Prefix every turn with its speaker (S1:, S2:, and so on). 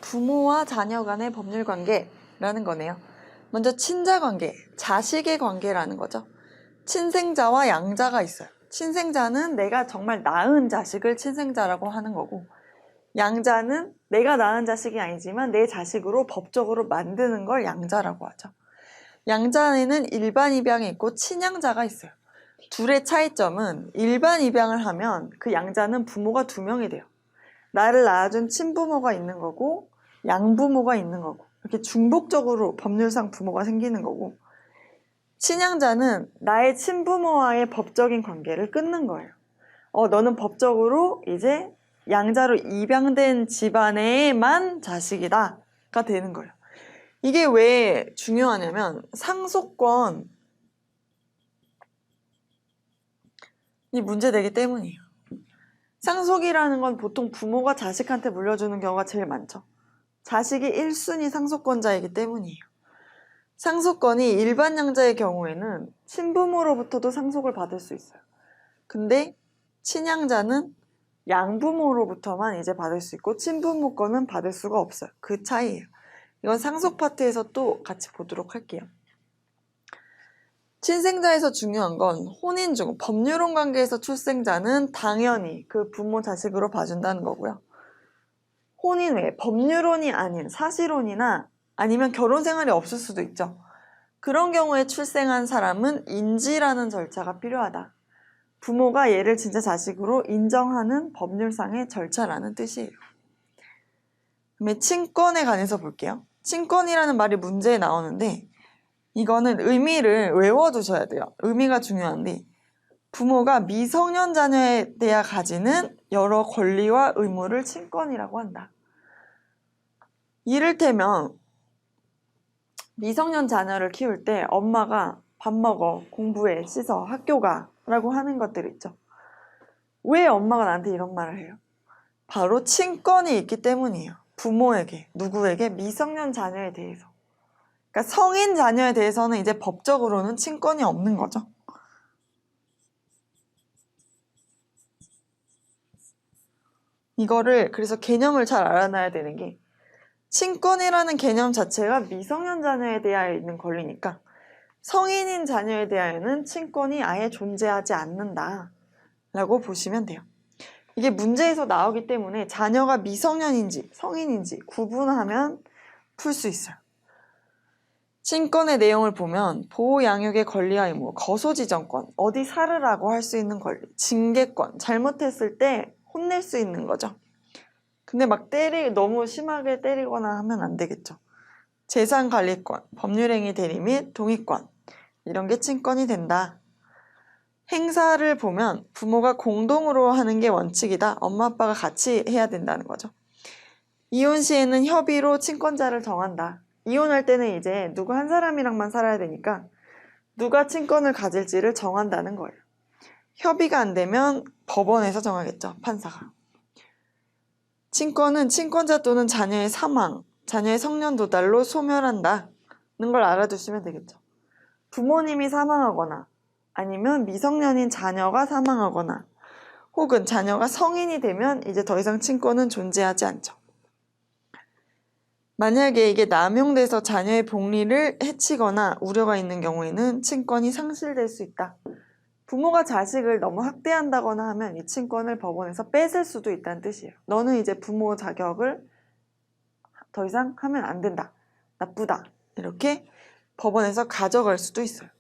S1: 부모와 자녀 간의 법률 관계라는 거네요. 먼저 친자 관계, 자식의 관계라는 거죠. 친생자와 양자가 있어요. 친생자는 내가 정말 낳은 자식을 친생자라고 하는 거고, 양자는 내가 낳은 자식이 아니지만 내 자식으로 법적으로 만드는 걸 양자라고 하죠. 양자에는 일반 입양이 있고 친양자가 있어요. 둘의 차이점은 일반 입양을 하면 그 양자는 부모가 2명이 돼요. 나를 낳아준 친부모가 있는 거고 양부모가 있는 거고, 이렇게 중복적으로 법률상 부모가 생기는 거고, 친양자는 나의 친부모와의 법적인 관계를 끊는 거예요. 너는 법적으로 이제 양자로 입양된 집안에만 자식이다가 되는 거예요. 이게 왜 중요하냐면 상속권이 문제되기 때문이에요. 상속이라는 건 보통 부모가 자식한테 물려주는 경우가 제일 많죠. 자식이 1순위 상속권자이기 때문이에요. 상속권이 일반 양자의 경우에는 친부모로부터도 상속을 받을 수 있어요. 근데 친양자는 양부모로부터만 이제 받을 수 있고 친부모 거는 받을 수가 없어요. 그 차이예요. 이건 상속 파트에서 또 같이 보도록 할게요. 친생자에서 중요한 건 혼인 중 법률혼 관계에서 출생자는 당연히 그 부모 자식으로 봐준다는 거고요. 혼인 외에 법률혼이 아닌 사실혼이나 아니면 결혼 생활이 없을 수도 있죠. 그런 경우에 출생한 사람은 인지라는 절차가 필요하다. 부모가 얘를 진짜 자식으로 인정하는 법률상의 절차라는 뜻이에요. 그다음에 친권에 관해서 볼게요. 친권이라는 말이 문제에 나오는데 이거는 의미를 외워두셔야 돼요. 의미가 중요한데 부모가 미성년 자녀에 대해 가지는 여러 권리와 의무를 친권이라고 한다. 이를테면 미성년 자녀를 키울 때 엄마가 밥 먹어, 공부해, 씻어, 학교 가 라고 하는 것들 있죠. 왜 엄마가 나한테 이런 말을 해요? 바로 친권이 있기 때문이에요. 부모에게, 누구에게? 미성년 자녀에 대해서. 그러니까 성인 자녀에 대해서는 이제 법적으로는 친권이 없는 거죠. 이거를 그래서 개념을 잘 알아놔야 되는 게 친권이라는 개념 자체가 미성년 자녀에 대하여 있는 권리니까 성인인 자녀에 대하여는 친권이 아예 존재하지 않는다 라고 보시면 돼요. 이게 문제에서 나오기 때문에 자녀가 미성년인지 성인인지 구분하면 풀 수 있어요. 친권의 내용을 보면 보호 양육의 권리와 의무, 거소지정권, 어디 살으라고 할 수 있는 권리, 징계권, 잘못했을 때 혼낼 수 있는 거죠. 근데 막 너무 심하게 때리거나 하면 안 되겠죠. 재산관리권, 법률행위 대리 및 동의권, 이런 게 친권이 된다. 행사를 보면 부모가 공동으로 하는 게 원칙이다. 엄마 아빠가 같이 해야 된다는 거죠. 이혼 시에는 협의로 친권자를 정한다. 이혼할 때는 이제 누구 한 사람이랑만 살아야 되니까 누가 친권을 가질지를 정한다는 거예요. 협의가 안 되면 법원에서 정하겠죠. 판사가. 친권은 친권자 또는 자녀의 사망, 자녀의 성년 도달로 소멸한다는 걸 알아두시면 되겠죠. 부모님이 사망하거나 아니면 미성년인 자녀가 사망하거나 혹은 자녀가 성인이 되면 이제 더 이상 친권은 존재하지 않죠. 만약에 이게 남용돼서 자녀의 복리를 해치거나 우려가 있는 경우에는 친권이 상실될 수 있다. 부모가 자식을 너무 학대한다거나 하면 이 친권을 법원에서 뺏을 수도 있다는 뜻이에요. 너는 이제 부모 자격을 더 이상 하면 안 된다. 나쁘다. 이렇게 법원에서 가져갈 수도 있어요.